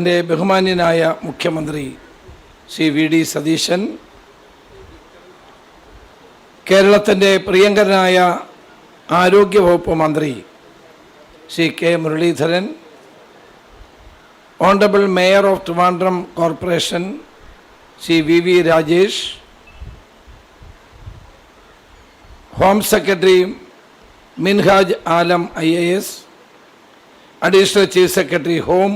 ബഹുമാന്യനായ മുഖ്യമന്ത്രി ശ്രീ വി.ഡി. സതീശൻ, കേരളത്തിൻ്റെ പ്രിയങ്കരനായ ആരോഗ്യവകുപ്പ് മന്ത്രി Shri K. Muraleedharan, honourable mayor of Trivandrum corporation Shri V. Rajesh, home secretary Minhaj Alam IAS, additional chief secretary home,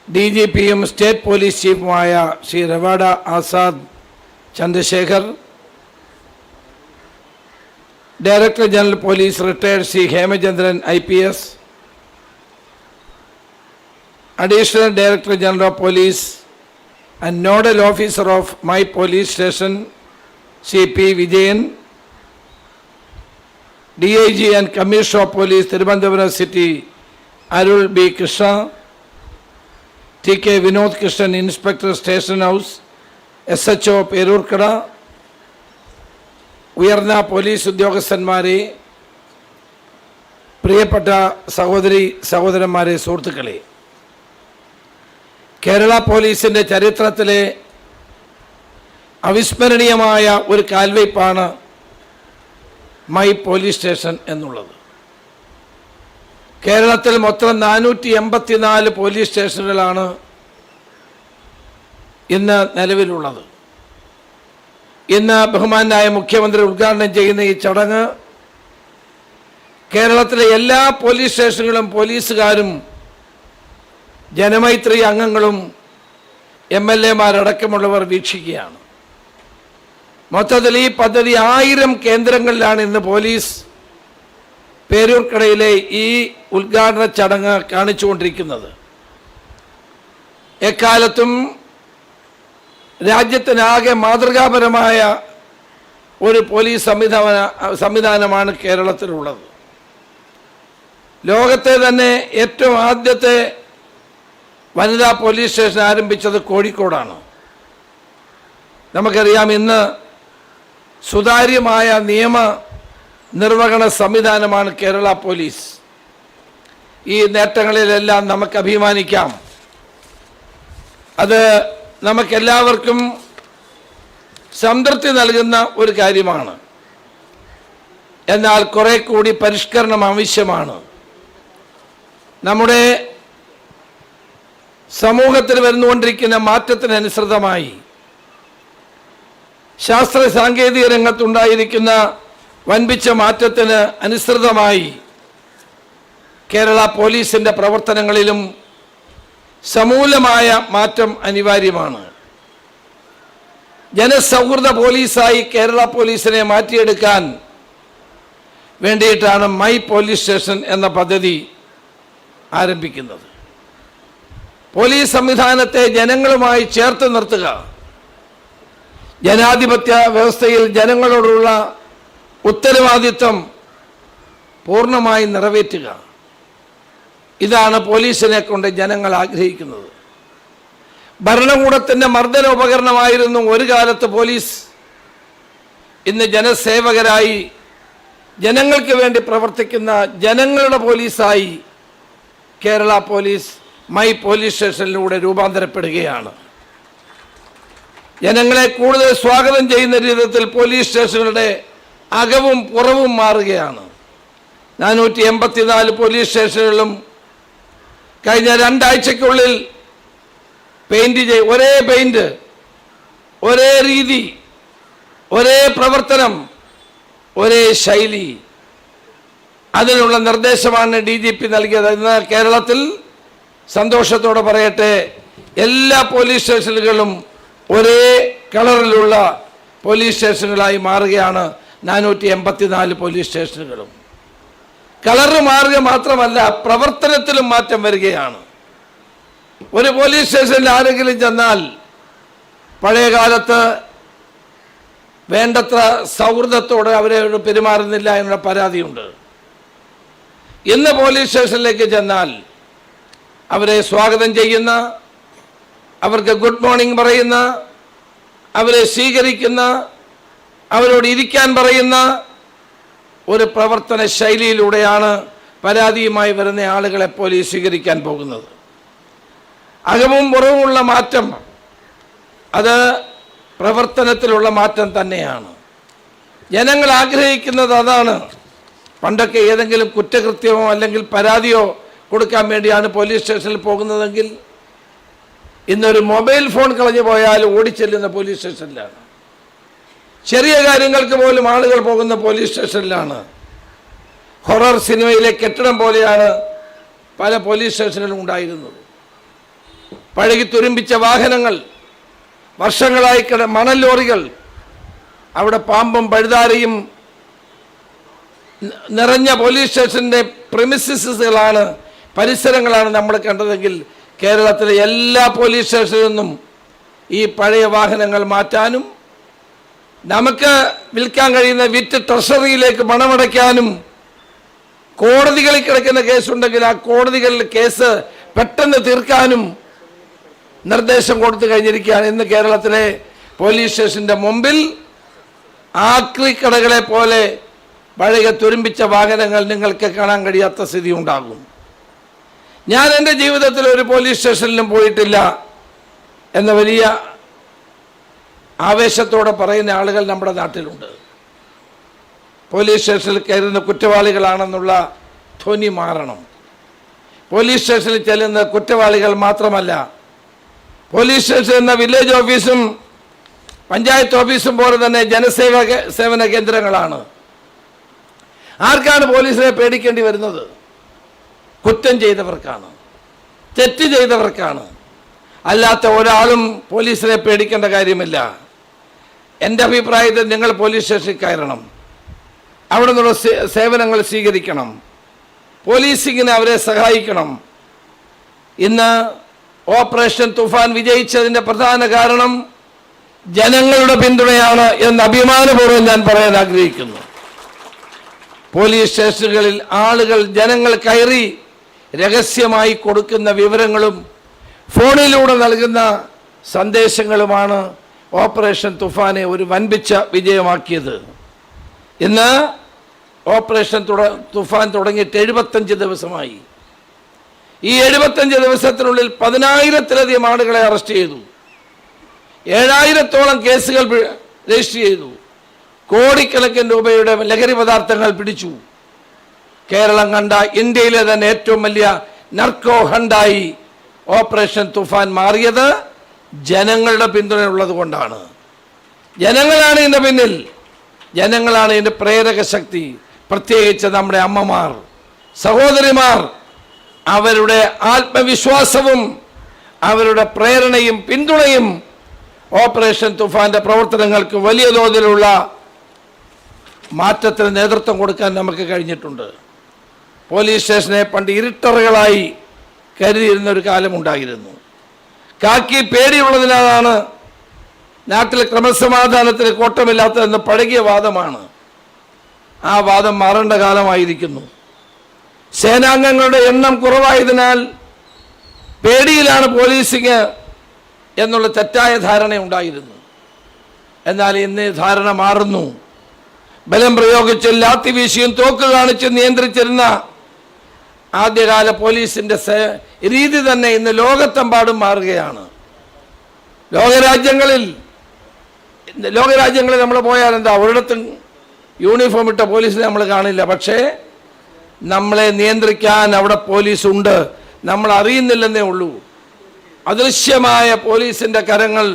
DGPയും സ്റ്റേറ്റ് പോലീസ് ചീഫുമായ Shri Ravada Azad Chandrasekhar, director general police retired Shri Hemachandran IPS, additional director general of police and nodal officer of my police station Shri P. Vijayan, DIG and commissioner of police Thiruvananthapuram city Arul B. Krishna, TK Vinod Krishnan, inspector station house, SHO Peroorkada, ഉയർന്ന police ഉദ്യോഗസ്ഥന്മാരെ, പ്രിയപ്പെട്ട സഹോദരന്മാരെ, സുഹൃത്തുക്കളെ, കേരള പോലീസിൻ്റെ ചരിത്രത്തിലെ അവിസ്മരണീയമായ ഒരു കാൽവയ്പ്പാണ് my police station എന്നുള്ളത്. കേരളത്തിൽ മൊത്തം 484 പോലീസ് സ്റ്റേഷനുകളാണ് ഇന്ന് നിലവിലുള്ളത്. ഇന്ന് ബഹുമാനായ മുഖ്യമന്ത്രി ഉദ്ഘാടനം ചെയ്യുന്ന ഈ ചടങ്ങ് കേരളത്തിലെ എല്ലാ പോലീസ് സ്റ്റേഷനുകളും പോലീസുകാരും ജനമൈത്രി അംഗങ്ങളും MLAമാരടക്കമുള്ളവർ വീക്ഷിക്കുകയാണ്. മൊത്തത്തിൽ ഈ പദ്ധതി 1000 കേന്ദ്രങ്ങളിലാണ് ഇന്ന് പോലീസ് പേരൂർക്കടയിലെ ഈ ഉദ്ഘാടന ചടങ്ങ് കാണിച്ചുകൊണ്ടിരിക്കുന്നത്. എക്കാലത്തും രാജ്യത്തിനാകെ മാതൃകാപരമായ ഒരു പോലീസ് സംവിധാനമാണ് കേരളത്തിലുള്ളത്. ലോകത്തെ തന്നെ ഏറ്റവും ആദ്യത്തെ വനിതാ പോലീസ് സ്റ്റേഷൻ ആരംഭിച്ചത് കോഴിക്കോടാണ്. നമുക്കറിയാം, ഇന്ന് സുതാര്യമായ നിയമ നിർവഹണ സംവിധാനമാണ് കേരള പോലീസ്. ഈ നേട്ടങ്ങളിലെല്ലാം നമുക്ക് അഭിമാനിക്കാം. അത് നമുക്കെല്ലാവർക്കും സംതൃപ്തി നൽകുന്ന ഒരു കാര്യമാണ്. എന്നാൽ കുറെ കൂടി പരിഷ്കരണം ആവശ്യമാണ്. നമ്മുടെ സമൂഹത്തിൽ വരുന്നുകൊണ്ടിരിക്കുന്ന മാറ്റത്തിനനുസൃതമായി, ശാസ്ത്ര സാങ്കേതിക രംഗത്തുണ്ടായിരിക്കുന്ന വൻപിച്ച മാറ്റത്തിന് അനുസൃതമായി കേരള പോലീസിൻ്റെ പ്രവർത്തനങ്ങളിലും സമൂലമായ മാറ്റം അനിവാര്യമാണ്. ജനസൗഹൃദ പോലീസായി കേരള പോലീസിനെ മാറ്റിയെടുക്കാൻ വേണ്ടിയിട്ടാണ് മൈ പോലീസ് സ്റ്റേഷൻ എന്ന പദ്ധതി ആരംഭിക്കുന്നത്. പോലീസ് സംവിധാനത്തെ ജനങ്ങളുമായി ചേർത്ത് നിർത്തുക, ജനാധിപത്യ വ്യവസ്ഥയിൽ ജനങ്ങളോടുള്ള ഉത്തരവാദിത്വം പൂർണ്ണമായി നിറവേറ്റുക, ഇതാണ് പോലീസിനെ കൊണ്ട് ജനങ്ങൾ ആഗ്രഹിക്കുന്നത്. ഭരണകൂടത്തിൻ്റെ മർദ്ദന ഉപകരണമായിരുന്നു ഒരു കാലത്ത് പോലീസ്. ഇന്ന് ജനസേവകരായി ജനങ്ങൾക്ക് വേണ്ടി പ്രവർത്തിക്കുന്ന ജനങ്ങളുടെ പോലീസായി കേരള പോലീസ് മൈ പോലീസ് സ്റ്റേഷനിലൂടെ രൂപാന്തരപ്പെടുകയാണ്. ജനങ്ങളെ കൂടുതൽ സ്വാഗതം ചെയ്യുന്ന രീതിയിൽ പോലീസ് സ്റ്റേഷനുകളുടെ അകവും പുറവും മാറുകയാണ്. 484 പോലീസ് സ്റ്റേഷനുകളിലും കഴിഞ്ഞ 2 ആഴ്ചയ്ക്കുള്ളിൽ ഒരേ പെയിന്റ്, ഒരേ രീതി, ഒരേ പ്രവർത്തനം, ഒരേ ശൈലി, അതിനുള്ള നിർദ്ദേശമാണ് DGP നൽകിയത്. ഇന്ന് കേരളത്തിൽ സന്തോഷത്തോടെ പറയട്ടെ, എല്ലാ പോലീസ് സ്റ്റേഷനുകളും ഒരേ കളറിലുള്ള പോലീസ് സ്റ്റേഷനുകളായി മാറുകയാണ്. 484 പോലീസ് സ്റ്റേഷനുകളും കളറ് മാറുക മാത്രമല്ല, പ്രവർത്തനത്തിലും മാറ്റം വരികയാണ്. ഒരു പോലീസ് സ്റ്റേഷനിൽ ആരെങ്കിലും ചെന്നാൽ പഴയ കാലത്ത് വേണ്ടത്ര സൗഹൃദത്തോടെ അവരെ പെരുമാറുന്നില്ല എന്നുള്ള പരാതിയുണ്ട്. ഇന്ന് പോലീസ് സ്റ്റേഷനിലേക്ക് ചെന്നാൽ അവരെ സ്വാഗതം ചെയ്യുന്ന, അവർക്ക് ഗുഡ് മോർണിംഗ് പറയുന്ന, അവരെ സ്വീകരിക്കുന്ന, അവരോട് ഇരിക്കാൻ പറയുന്ന ഒരു പ്രവർത്തന ശൈലിയിലൂടെയാണ് പരാതിയുമായി വരുന്ന ആളുകളെ പോലീസ് സ്വീകരിക്കാൻ പോകുന്നത്. അകവും പുറവുമുള്ള മാറ്റം അത് പ്രവർത്തനത്തിലുള്ള മാറ്റം തന്നെയാണ്. ജനങ്ങൾ ആഗ്രഹിക്കുന്നത് അതാണ്. പണ്ടൊക്കെ ഏതെങ്കിലും കുറ്റകൃത്യമോ അല്ലെങ്കിൽ പരാതിയോ കൊടുക്കാൻ വേണ്ടിയാണ് പോലീസ് സ്റ്റേഷനിൽ പോകുന്നതെങ്കിൽ ഇന്നൊരു മൊബൈൽ ഫോൺ കളഞ്ഞു പോയാൽ ഓടിച്ചെല്ലുന്ന പോലീസ് സ്റ്റേഷനിലാണ്. ചെറിയ കാര്യങ്ങൾക്ക് പോലും ആളുകൾ പോകുന്ന പോലീസ് സ്റ്റേഷനിലാണ്. ഹൊറർ സിനിമയിലെ കെട്ടിടം പോലെയാണ് പല പോലീസ് സ്റ്റേഷനിലും ഉണ്ടായിരുന്നത്. പഴകി തുരുമ്പിച്ച വാഹനങ്ങൾ, വർഷങ്ങളായി മണൽ ലോറികൾ, അവിടെ പാമ്പും പഴുതാരയും നിറഞ്ഞ പോലീസ് സ്റ്റേഷൻ്റെ പ്രിമിസിസുകളാണ്, പരിസരങ്ങളാണ് നമ്മൾ കണ്ടതെങ്കിൽ കേരളത്തിലെ എല്ലാ പോലീസ് സ്റ്റേഷനിൽ നിന്നും ഈ പഴയ വാഹനങ്ങൾ മാറ്റാനും നമുക്ക് വിൽക്കാൻ കഴിയുന്ന വിറ്റ് ട്രഷറിയിലേക്ക് പണമടയ്ക്കാനും കോടതികളിൽ കിടക്കുന്ന കേസുണ്ടെങ്കിൽ ആ കോടതികളിൽ കേസ് പെട്ടെന്ന് തീർക്കാനും നിർദ്ദേശം കൊടുത്തു കഴിഞ്ഞിരിക്കുകയാണ്. ഇന്ന് കേരളത്തിലെ പോലീസ് സ്റ്റേഷൻ്റെ മുമ്പിൽ ആക്രിക്കടകളെ പോലെ പഴയ തുരുമ്പിച്ച വാഹനങ്ങൾ നിങ്ങൾക്ക് കാണാൻ കഴിയാത്ത സ്ഥിതി ഉണ്ടാകും. ഞാൻ എൻ്റെ ജീവിതത്തിൽ ഒരു പോലീസ് സ്റ്റേഷനിലും പോയിട്ടില്ല എന്ന വലിയ ആവേശത്തോടെ പറയുന്ന ആളുകൾ നമ്മുടെ നാട്ടിലുണ്ട്. പോലീസ് സ്റ്റേഷനിൽ കയറുന്ന കുറ്റവാളികളാണെന്നുള്ള ധ്വനി മാറണം. പോലീസ് സ്റ്റേഷനിൽ ചെല്ലുന്ന കുറ്റവാളികൾ മാത്രമല്ല, പോലീസ് സ്റ്റേഷൻ എന്ന വില്ലേജ് ഓഫീസും പഞ്ചായത്ത് ഓഫീസും പോലെ തന്നെ സേവന കേന്ദ്രങ്ങളാണ്. ആർക്കാണ് പോലീസിനെ പേടിക്കേണ്ടി വരുന്നത്? കുറ്റം ചെയ്തവർക്കാണ്, തെറ്റ് ചെയ്തവർക്കാണ്. അല്ലാത്ത ഒരാളും പോലീസിനെ പേടിക്കേണ്ട കാര്യമില്ല. എൻ്റെ അഭിപ്രായത്തിൽ നിങ്ങൾ പോലീസ് സ്റ്റേഷനിൽ കയറണം, അവിടെ നിന്നുള്ള സേവനങ്ങൾ സ്വീകരിക്കണം, പോലീസിങ്ങിന് അവരെ സഹായിക്കണം. ഇന്ന് ഓപ്പറേഷൻ തുഫാൻ വിജയിച്ചതിൻ്റെ പ്രധാന കാരണം ജനങ്ങളുടെ പിന്തുണയാണ് എന്ന് അഭിമാനപൂർവ്വം ഞാൻ പറയാൻ ആഗ്രഹിക്കുന്നു. പോലീസ് സ്റ്റേഷനുകളിൽ ആളുകൾ, ജനങ്ങൾ കയറി രഹസ്യമായി കൊടുക്കുന്ന വിവരങ്ങളും ഫോണിലൂടെ നൽകുന്ന സന്ദേശങ്ങളുമാണ് ഓപ്പറേഷൻ തുഫാനെ ഒരു വൻപിച്ച വിജയമാക്കിയത്. ഇന്ന് ഓപ്പറേഷൻ തുഫാൻ തുടങ്ങിയിട്ട് 75 ദിവസമായി. ഈ 75 ദിവസത്തിനുള്ളിൽ 10,000-ത്തിലധികം ആളുകളെ അറസ്റ്റ് ചെയ്തു, 7,000-ഓളം കേസുകൾ രജിസ്റ്റർ ചെയ്തു, കോടിക്കണക്കിന് രൂപയുടെ ലഹരി പദാർത്ഥങ്ങൾ പിടിച്ചു. കേരളം കണ്ട ഇന്ത്യയിലെ തന്നെ ഏറ്റവും വലിയ നർക്കോ ഹണ്ടായി ഓപ്പറേഷൻ തുഫാൻ മാറിയത് ജനങ്ങളുടെ പിന്തുണയുള്ളത് കൊണ്ടാണ്. ജനങ്ങളാണ് ഇതിൻ്റെ പിന്നിൽ, ജനങ്ങളാണ് ഇതിൻ്റെ പ്രേരക ശക്തി. പ്രത്യേകിച്ച് നമ്മുടെ അമ്മമാർ, സഹോദരിമാർ, അവരുടെ ആത്മവിശ്വാസവും അവരുടെ പ്രേരണയും പിന്തുണയും ഓപ്പറേഷൻ തുഫാന്റെ പ്രവർത്തനങ്ങൾക്ക് വലിയ തോതിലുള്ള മാറ്റത്തിന് നേതൃത്വം കൊടുക്കാൻ നമുക്ക് കഴിഞ്ഞിട്ടുണ്ട്. പോലീസ് സ്റ്റേഷനെ പണ്ട് ഇരുട്ടറകളായി കരുതിയിരുന്ന ഒരു കാലമുണ്ടായിരുന്നു. കാക്കി പേടിയുള്ളതിനാലാണ് നാട്ടിൽ ക്രമസമാധാനത്തിന് കോട്ടമില്ലാത്തതെന്ന് പഴകിയ വാദമാണ്. ആ വാദം മാറേണ്ട കാലമായിരിക്കുന്നു. സേനാംഗങ്ങളുടെ എണ്ണം കുറവായതിനാൽ പേടിയിലാണ് പോലീസിങ് എന്നുള്ള തെറ്റായ ധാരണയുണ്ടായിരുന്നു. എന്നാൽ ഇന്ന് ധാരണ മാറുന്നു. ബലം പ്രയോഗിച്ച് ലാത്തി വീശിയും തോക്ക് കാണിച്ച് നിയന്ത്രിച്ചിരുന്ന ആദ്യകാല പോലീസിൻ്റെ രീതി തന്നെ ഇന്ന് ലോകത്തെമ്പാടും മാറുകയാണ്. ലോകരാജ്യങ്ങളിൽ നമ്മൾ പോയാൽ എന്താ, ഒരിടത്തും യൂണിഫോം ഇട്ട പോലീസിനെ നമ്മൾ കാണില്ല. പക്ഷേ നമ്മളെ നിയന്ത്രിക്കാൻ അവിടെ പോലീസ് ഉണ്ട്, നമ്മൾ അറിയുന്നില്ലെന്നേ ഉള്ളൂ. അദൃശ്യമായ പോലീസിൻ്റെ കരങ്ങൾ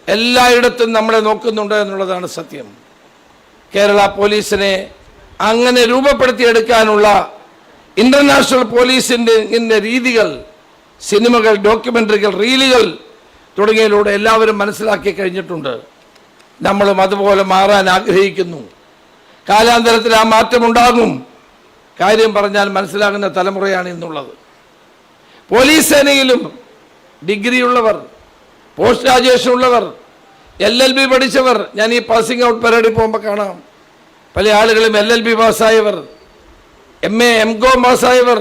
എല്ലായിടത്തും നമ്മളെ നോക്കുന്നുണ്ട് എന്നുള്ളതാണ് സത്യം. കേരള പോലീസിനെ അങ്ങനെ രൂപപ്പെടുത്തിയെടുക്കാനുള്ള ഇൻ്റർനാഷണൽ പോലീസിൻ്റെ രീതികൾ, സിനിമകൾ, ഡോക്യുമെൻ്ററികൾ, റീലുകൾ തുടങ്ങിയതിലൂടെ എല്ലാവരും മനസ്സിലാക്കി കഴിഞ്ഞിട്ടുണ്ട്. നമ്മളും അതുപോലെ മാറാൻ ആഗ്രഹിക്കുന്നു. കാലാന്തരത്തിൽ ആ മാറ്റമുണ്ടാകും. കാര്യം പറഞ്ഞാൽ മനസ്സിലാകുന്ന തലമുറയാണ് ഇന്നുള്ളത്. പോലീസ് സേനയിലും ഡിഗ്രിയുള്ളവർ, പോസ്റ്റ് ഗ്രാജുവേഷൻ ഉള്ളവർ, LLB പഠിച്ചവർ, ഞാൻ ഈ പാസിംഗ് ഔട്ട് പരേഡിൽ പോകുമ്പോൾ കാണാം പല ആളുകളും LLB പാസ്സായവർ, MA MCom പാസ്സായവർ,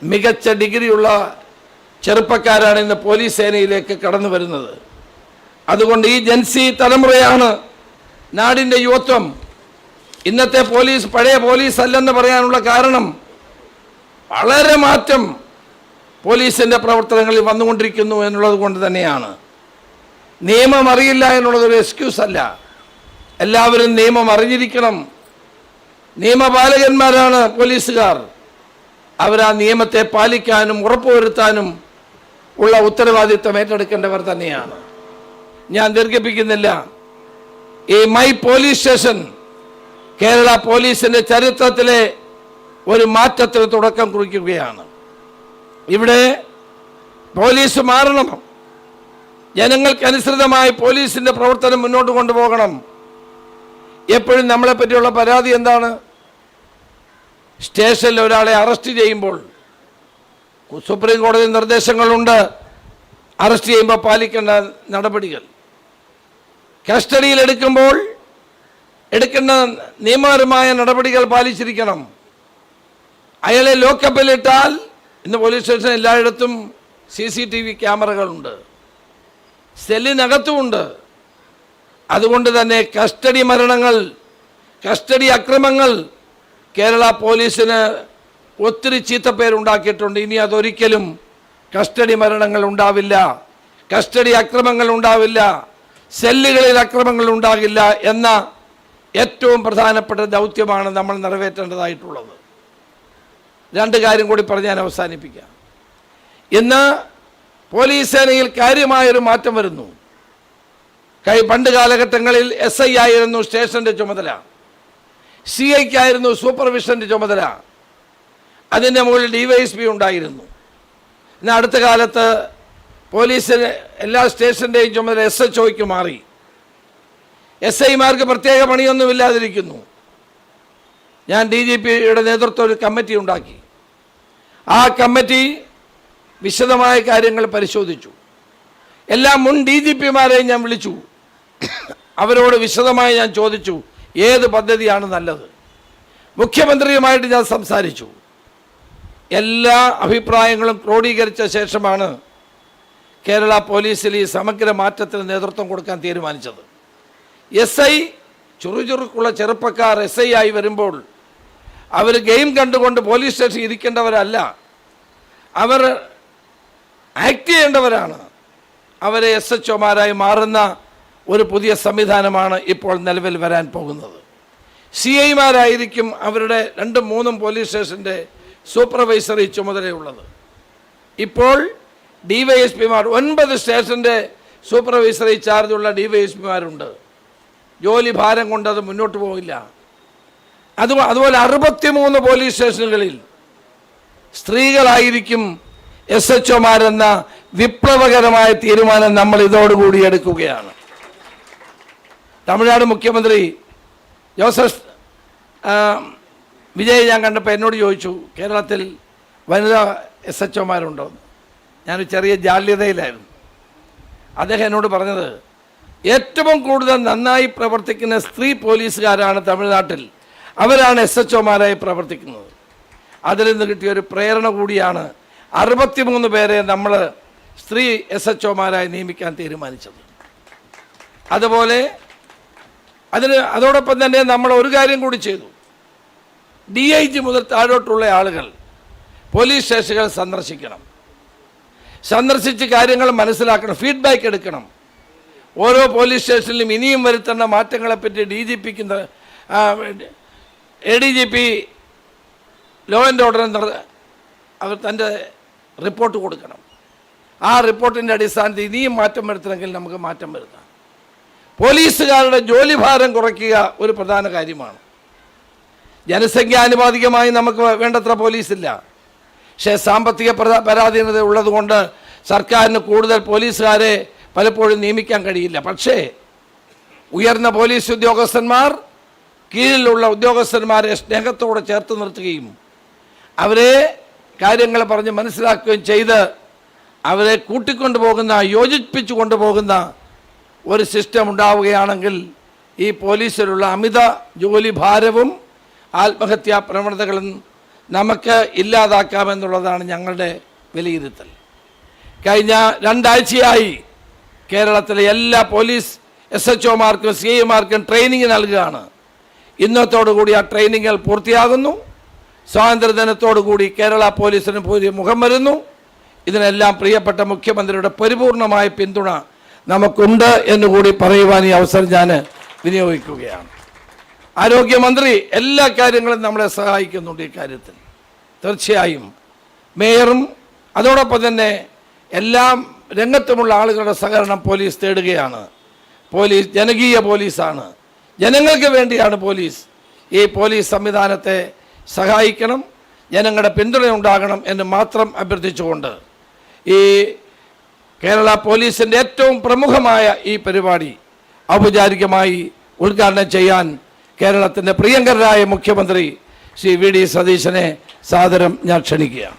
മികച്ച ഡിഗ്രിയുള്ള ചെറുപ്പക്കാരാണ് ഇന്ന് പോലീസ് സേനയിലേക്ക് കടന്നു വരുന്നത്. അതുകൊണ്ട് ഈ ജൻസി തലമുറയാണ് നാടിൻ്റെ യുവത്വം. ഇന്നത്തെ പോലീസ് പഴയ പോലീസ് അല്ലെന്ന് പറയാനുള്ള കാരണം വളരെ മാറ്റം പോലീസിൻ്റെ പ്രവർത്തനങ്ങളിൽ വന്നുകൊണ്ടിരിക്കുന്നു എന്നുള്ളത് കൊണ്ട് തന്നെയാണ്. നിയമം അറിയില്ല എന്നുള്ളതൊരു എക്സ്ക്യൂസ് അല്ല. എല്ലാവരും നിയമം അറിഞ്ഞിരിക്കണം. നിയമപാലകന്മാരാണ് പോലീസുകാർ. അവരാ നിയമത്തെ പാലിക്കാനും ഉറപ്പുവരുത്താനും ഉള്ള ഉത്തരവാദിത്വം ഏറ്റെടുക്കേണ്ടവർ തന്നെയാണ്. ഞാൻ ദീർഘിപ്പിക്കുന്നില്ല. ഈ മൈ പോലീസ് സ്റ്റേഷൻ കേരള പോലീസിൻ്റെ ചരിത്രത്തിലെ ഒരു മാറ്റത്തിന് തുടക്കം കുറിക്കുകയാണ്. ഇവിടെ പോലീസ് മാറണം. ജനങ്ങൾക്കനുസൃതമായി പോലീസിൻ്റെ പ്രവർത്തനം മുന്നോട്ട് കൊണ്ടുപോകണം. എപ്പോഴും നമ്മളെ പറ്റിയുള്ള പരാതി എന്താണ്? സ്റ്റേഷനിൽ ഒരാളെ അറസ്റ്റ് ചെയ്യുമ്പോൾ സുപ്രീം കോടതി നിർദ്ദേശങ്ങളുണ്ട്. അറസ്റ്റ് ചെയ്യുമ്പോൾ പാലിക്കേണ്ട നടപടികൾ, കസ്റ്റഡിയിൽ എടുക്കുമ്പോൾ എടുക്കേണ്ട നിയമപരമായ നടപടികൾ പാലിച്ചിരിക്കണം. അയാളെ ലോക്കപ്പിലിട്ടാൽ, ഇന്ന് പോലീസ് സ്റ്റേഷൻ എല്ലായിടത്തും CCTV ക്യാമറകളുണ്ട്, സെല്ലിനകത്തുമുണ്ട്. അതുകൊണ്ട് തന്നെ കസ്റ്റഡി മരണങ്ങൾ, കസ്റ്റഡി അക്രമങ്ങൾ കേരള പോലീസിന് ഒത്തിരി ചീത്തപ്പേരുണ്ടാക്കിയിട്ടുണ്ട്. ഇനി അതൊരിക്കലും കസ്റ്റഡി മരണങ്ങൾ ഉണ്ടാവില്ല, കസ്റ്റഡി അക്രമങ്ങൾ ഉണ്ടാവില്ല, സെല്ലുകളിൽ അക്രമങ്ങൾ ഉണ്ടാകില്ല എന്ന ഏറ്റവും പ്രധാനപ്പെട്ട ദൗത്യമാണ് നമ്മൾ നിറവേറ്റേണ്ടതായിട്ടുള്ളത്. രണ്ട് കാര്യം കൂടി പറഞ്ഞ് ഞാൻ അവസാനിപ്പിക്കാം. ഇന്ന് പോലീസ് സേനയിൽ കാര്യമായൊരു മാറ്റം വരുന്നു. പണ്ട് കാലഘട്ടങ്ങളിൽ SI ആയിരുന്നു സ്റ്റേഷൻ്റെ ചുമതല, CIക്കായിരുന്നു സൂപ്പർവിഷൻ്റെ ചുമതല, അതിൻ്റെ മുകളിൽ DYSP ഉണ്ടായിരുന്നു. എന്നാൽ അടുത്ത കാലത്ത് പോലീസിന് എല്ലാ സ്റ്റേഷൻ്റെയും ചുമതല SHOയ്ക്ക് മാറി. SIമാർക്ക് പ്രത്യേക പണിയൊന്നുമില്ലാതിരിക്കുന്നു. ഞാൻ DGPയുടെ നേതൃത്വം ഒരു കമ്മിറ്റി ഉണ്ടാക്കി. ആ കമ്മിറ്റി വിശദമായ കാര്യങ്ങൾ പരിശോധിച്ചു. എല്ലാ മുൻ DGPമാരെയും ഞാൻ വിളിച്ചു. അവരോട് വിശദമായി ഞാൻ ചോദിച്ചു ഏത് പദ്ധതിയാണ് നല്ലത്. മുഖ്യമന്ത്രിയുമായിട്ട് ഞാൻ സംസാരിച്ചു. എല്ലാ അഭിപ്രായങ്ങളും ക്രോഡീകരിച്ച ശേഷമാണ് കേരള പോലീസിൽ ഈ സമഗ്ര മാറ്റത്തിന് നേതൃത്വം കൊടുക്കാൻ തീരുമാനിച്ചത്. SI ചുറുചുറുക്കുള്ള ചെറുപ്പക്കാർ SI ആയി വരുമ്പോൾ അവർ ഗെയിം കണ്ടുകൊണ്ട് പോലീസ് സ്റ്റേഷൻ ഇരിക്കേണ്ടവരല്ല, അവർ ആക്ട് ചെയ്യേണ്ടവരാണ്. അവരെ SHOമാരായി മാറുന്ന ഒരു പുതിയ സംവിധാനമാണ് ഇപ്പോൾ നിലവിൽ വരാൻ പോകുന്നത്. CIമാരായിരിക്കും അവരുടെ 2-3 പോലീസ് സ്റ്റേഷൻ്റെ സൂപ്പർവൈസറി ചുമതലയുള്ളത്. ഇപ്പോൾ DYSPമാർ 9 സ്റ്റേഷൻ്റെ സൂപ്പർവൈസറി ചാർജുള്ള DYSPമാരുണ്ട്. ജോലി ഭാരം കൊണ്ട് അത് മുന്നോട്ട് പോകില്ല. അതുപോലെ 63 പോലീസ് സ്റ്റേഷനുകളിൽ സ്ത്രീകളായിരിക്കും SHOമാരെന്ന വിപ്ലവകരമായ തീരുമാനം നമ്മൾ ഇതോടുകൂടി എടുക്കുകയാണ്. തമിഴ്നാട് മുഖ്യമന്ത്രി ജോസഫ് വിജയ് ഞാൻ കണ്ടപ്പോൾ എന്നോട് ചോദിച്ചു, കേരളത്തിൽ വനിതാ SHOമാരുണ്ടോ? ഞാനൊരു ചെറിയ ജാള്യതയിലായിരുന്നു. അദ്ദേഹം എന്നോട് പറഞ്ഞത്, ഏറ്റവും കൂടുതൽ നന്നായി പ്രവർത്തിക്കുന്ന സ്ത്രീ പോലീസുകാരാണ് തമിഴ്നാട്ടിൽ, അവരാണ് SHOമാരായി പ്രവർത്തിക്കുന്നത്. അതിൽ നിന്ന് കിട്ടിയൊരു പ്രേരണ കൂടിയാണ് 63 പേരെ നമ്മൾ സ്ത്രീ SHOമാരായി നിയമിക്കാൻ തീരുമാനിച്ചത്. അതുപോലെ അതോടൊപ്പം തന്നെ നമ്മൾ ഒരു കാര്യം കൂടി ചെയ്തു. DIG മുതൽ താഴോട്ടുള്ള ആളുകൾ പോലീസ് സ്റ്റേഷനുകൾ സന്ദർശിക്കണം, സന്ദർശിച്ച് കാര്യങ്ങൾ മനസ്സിലാക്കണം, ഫീഡ്ബാക്ക് എടുക്കണം. ഓരോ പോലീസ് സ്റ്റേഷനിലും ഇനിയും വരുത്തേണ്ട മാറ്റങ്ങളെപ്പറ്റി DGPക്ക് ADGP ലോ ആൻഡ് ഓർഡർ അവർ തൻ്റെ റിപ്പോർട്ട് കൊടുക്കണം. ആ റിപ്പോർട്ടിൻ്റെ അടിസ്ഥാനത്തിൽ ഇനിയും മാറ്റം വരുത്തണമെങ്കിൽ നമുക്ക് മാറ്റം വരുത്താം. പോലീസുകാരുടെ ജോലിഭാരം കുറയ്ക്കുക ഒരു പ്രധാന കാര്യമാണ്. ജനസംഖ്യാനുപാതികമായി നമുക്ക് വേണ്ടത്ര പോലീസില്ല. പക്ഷേ സാമ്പത്തിക പരാധീനത ഉള്ളതുകൊണ്ട് സർക്കാരിന് കൂടുതൽ പോലീസുകാരെ പലപ്പോഴും നിയമിക്കാൻ കഴിയില്ല. പക്ഷേ ഉയർന്ന പോലീസ് ഉദ്യോഗസ്ഥന്മാർ കീഴിലുള്ള ഉദ്യോഗസ്ഥന്മാരെ സ്നേഹത്തോടെ ചേർത്ത് നിർത്തുകയും അവരെ കാര്യങ്ങൾ പറഞ്ഞ് മനസ്സിലാക്കുകയും ചെയ്ത് അവരെ കൂട്ടിക്കൊണ്ടുപോകുന്ന, യോജിപ്പിച്ചു കൊണ്ടുപോകുന്ന ഒരു സിസ്റ്റം ഉണ്ടാവുകയാണെങ്കിൽ ഈ പോലീസിലുള്ള അമിത ജോലി ഭാരവും ആത്മഹത്യാ പ്രവണതകളും നമുക്ക് ഇല്ലാതാക്കാമെന്നുള്ളതാണ് ഞങ്ങളുടെ വിലയിരുത്തൽ. കഴിഞ്ഞ 2 ആഴ്ചയായി കേരളത്തിലെ എല്ലാ പോലീസ് SHOമാർക്കും CIമാർക്കും ട്രെയിനിങ് നൽകുകയാണ്. ഇന്നത്തോടുകൂടി ആ ട്രെയിനിങ്ങുകൾ പൂർത്തിയാകുന്നു. സ്വാതന്ത്ര്യദിനത്തോടുകൂടി കേരള പോലീസിന് പുതിയ മുഖം വരുന്നു. ഇതിനെല്ലാം പ്രിയപ്പെട്ട മുഖ്യമന്ത്രിയുടെ പരിപൂർണമായ പിന്തുണ നമുക്കുണ്ട് എന്നുകൂടി പറയുവാൻ ഈ അവസരം ഞാൻ വിനിയോഗിക്കുകയാണ്. ആരോഗ്യമന്ത്രി എല്ലാ കാര്യങ്ങളും നമ്മളെ സഹായിക്കുന്നുണ്ട് ഈ കാര്യത്തിൽ. തീർച്ചയായും മേയറും അതോടൊപ്പം തന്നെ എല്ലാ രംഗത്തുമുള്ള ആളുകളുടെ സഹകരണം പോലീസ് തേടുകയാണ്. പോലീസ് ജനകീയ പോലീസാണ്, ജനങ്ങൾക്ക് വേണ്ടിയാണ് പോലീസ്. ഈ പോലീസ് സംവിധാനത്തെ സഹായിക്കണം, ജനങ്ങളുടെ പിന്തുണ ഉണ്ടാകണം എന്ന് മാത്രം അഭ്യർത്ഥിച്ചുകൊണ്ട് ഈ കേരള പോലീസിൻ്റെ ഏറ്റവും പ്രമുഖമായ ഈ പരിപാടി ഔപചാരികമായി ഉദ്ഘാടനം ചെയ്യാൻ കേരളത്തിൻ്റെ പ്രിയങ്കരനായ മുഖ്യമന്ത്രി ശ്രീ വി ഡി സതീശനെ സാദരം ഞാൻ ക്ഷണിക്കുകയാണ്.